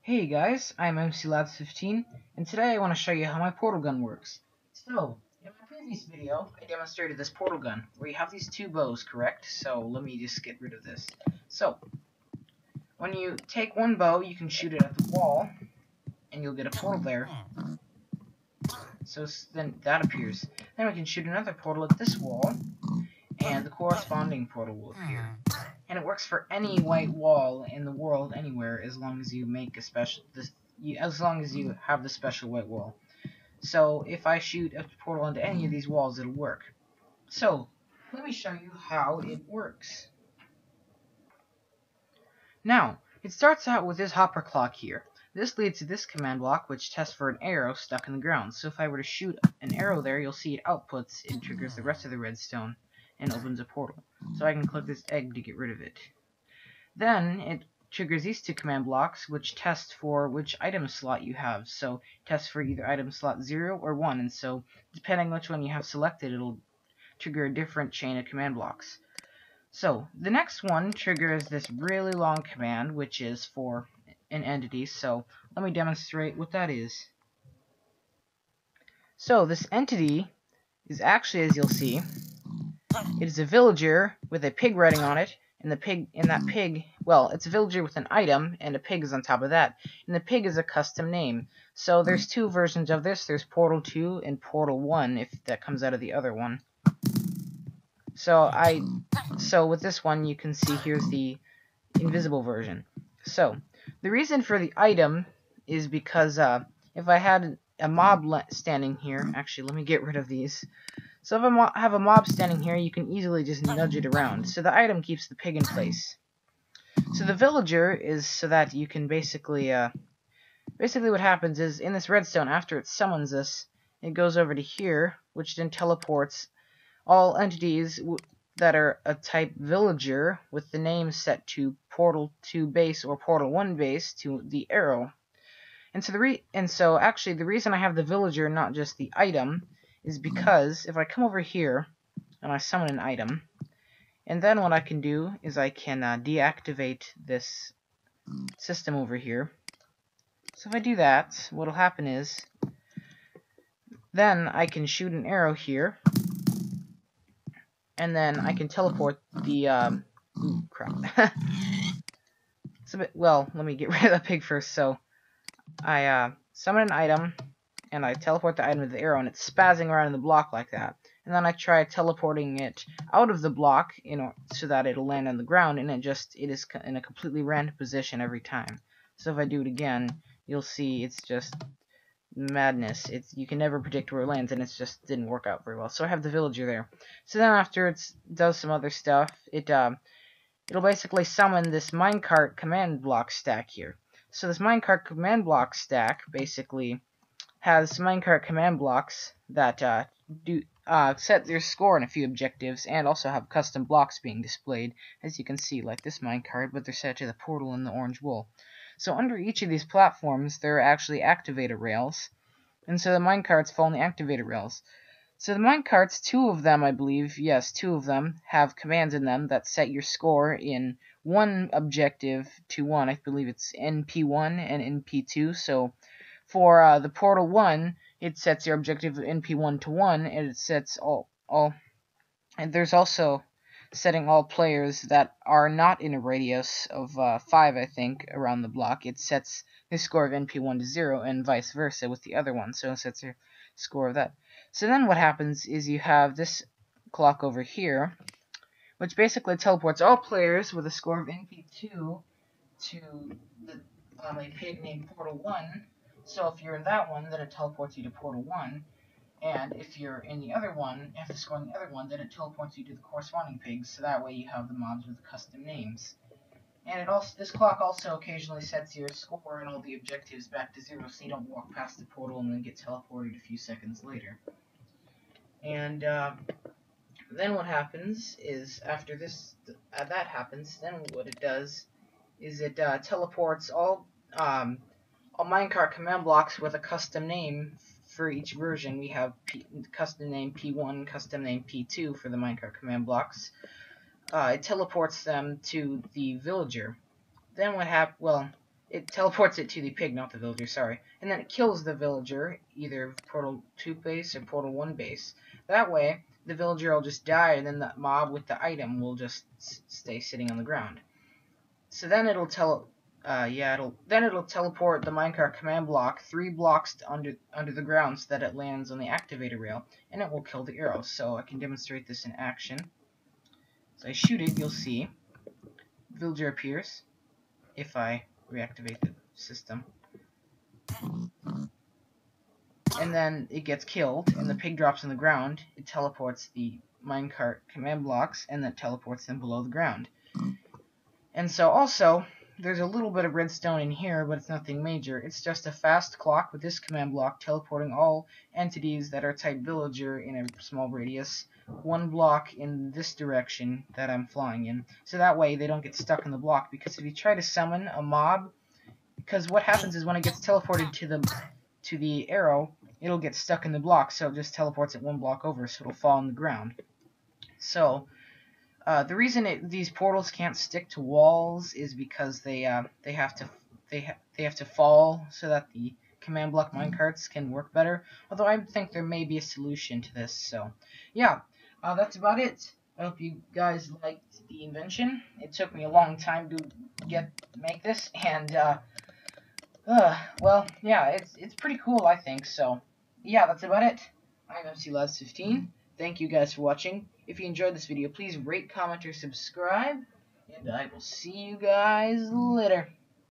Hey guys, I'm MCLabs15, and today I want to show you how my portal gun works. So, in my previous video, I demonstrated this portal gun, where you have these two bows, correct? So, let me just get rid of this. So, when you take one bow, you can shoot it at the wall, and you'll get a portal there. So, then that appears. Then we can shoot another portal at this wall, and the corresponding portal will appear. And it works for any white wall in the world anywhere, as long as you make a special as long as you have the special white wall. So if I shoot a portal into any of these walls, it'll work. So let me show you how it works. Now it starts out with this hopper clock here. This leads to this command block, which tests for an arrow stuck in the ground. So if I were to shoot an arrow there, you'll see it outputs. It triggers the rest of the redstone and opens a portal. So I can click this egg to get rid of it. Then it triggers these two command blocks, which test for which item slot you have. So it tests for either item slot 0 or 1, and so depending which one you have selected, it'll trigger a different chain of command blocks. So the next one triggers this really long command, which is for an entity. So let me demonstrate what that is. So this entity is actually, as you'll see, it is a villager with a pig riding on it, and that pig, well, it's a villager with an item, and a pig is on top of that. And the pig is a custom name. So there's two versions of this. There's Portal 2 and Portal 1, if that comes out of the other one. So with this one, you can see here's the invisible version. So the reason for the item is because if I had a mob standing here, actually, let me get rid of these. So if I have a mob standing here, you can easily just nudge it around. So the item keeps the pig in place. So the villager is so that you can basically what happens is in this redstone, after it summons this, it goes over to here, which then teleports all entities that are a type villager with the name set to Portal 2 base or Portal 1 base to the arrow. And so actually the reason I have the villager, not just the item, is because if I come over here and I summon an item, and then what I can do is I can deactivate this system over here. So if I do that, what'll happen is then I can shoot an arrow here, and then I can teleport the ooh, crap. It's a bit, well, let me get rid of the pig first. So I summon an item, and I teleport the item to the arrow, and it's spazzing around in the block like that. And then I try teleporting it out of the block, so that it'll land on the ground, and it is in a completely random position every time. So if I do it again, you'll see it's just madness. You can never predict where it lands, and it just didn't work out very well. So I have the villager there. So then after it does some other stuff, it'll basically summon this minecart command block stack here. So this minecart command block stack basically has minecart command blocks that set your score in a few objectives, and also have custom blocks being displayed, as you can see, like this minecart, but they're set to the portal in the orange wool. So under each of these platforms, there are actually activator rails, and so the minecarts fall on the activator rails. So the minecarts, two of them, I believe, yes, two of them have commands in them that set your score in one objective to one. I believe it's NP1 and NP2. So for the Portal 1, it sets your objective NP1 to 1, and it sets all and there's also setting all players that are not in a radius of 5, I think, around the block. It sets the score of NP1 to 0, and vice versa with the other one, so it sets your score of that. So then what happens is you have this clock over here, which basically teleports all players with a score of NP2 to a pig named Portal 1. So if you're in that one, then it teleports you to Portal 1. And if you're in the other one, have to score in the other one, then it teleports you to the corresponding pigs, so that way you have the mobs with custom names. And this clock also occasionally sets your score and all the objectives back to 0, so you don't walk past the portal and then get teleported a few seconds later. And then what happens is, after that happens, then what it does is it teleports all minecart command blocks with a custom name. For each version, we have custom name P1, custom name P2 for the minecart command blocks. It teleports them to the villager. Then what happens? Well, it teleports it to the pig, not the villager, sorry. And then it kills the villager, either Portal 2 base or Portal 1 base. That way, the villager will just die, and then the mob with the item will just stay sitting on the ground. So then it'll teleport the minecart command block 3 blocks under the ground so that it lands on the activator rail, and it will kill the arrow. So I can demonstrate this in action. So I shoot it, you'll see villager appears if I reactivate the system. And then it gets killed, and the pig drops on the ground. It teleports the minecart command blocks, and then teleports them below the ground. And so also, there's a little bit of redstone in here, but it's nothing major. It's just a fast clock with this command block teleporting all entities that are type villager in a small radius, 1 block in this direction that I'm flying in. So that way they don't get stuck in the block, because if you try to summon a mob, because what happens is when it gets teleported to the arrow, it'll get stuck in the block, so it just teleports it 1 block over, so it'll fall on the ground. So the reason these portals can't stick to walls is because they have to fall so that the command block minecarts can work better. Although I think there may be a solution to this. So yeah, that's about it. I hope you guys liked the invention. It took me a long time to make this, and well, yeah, it's pretty cool, I think. So yeah, that's about it. I'm MCLaz15. Thank you guys for watching. If you enjoyed this video, please rate, comment, or subscribe. And I will see you guys later.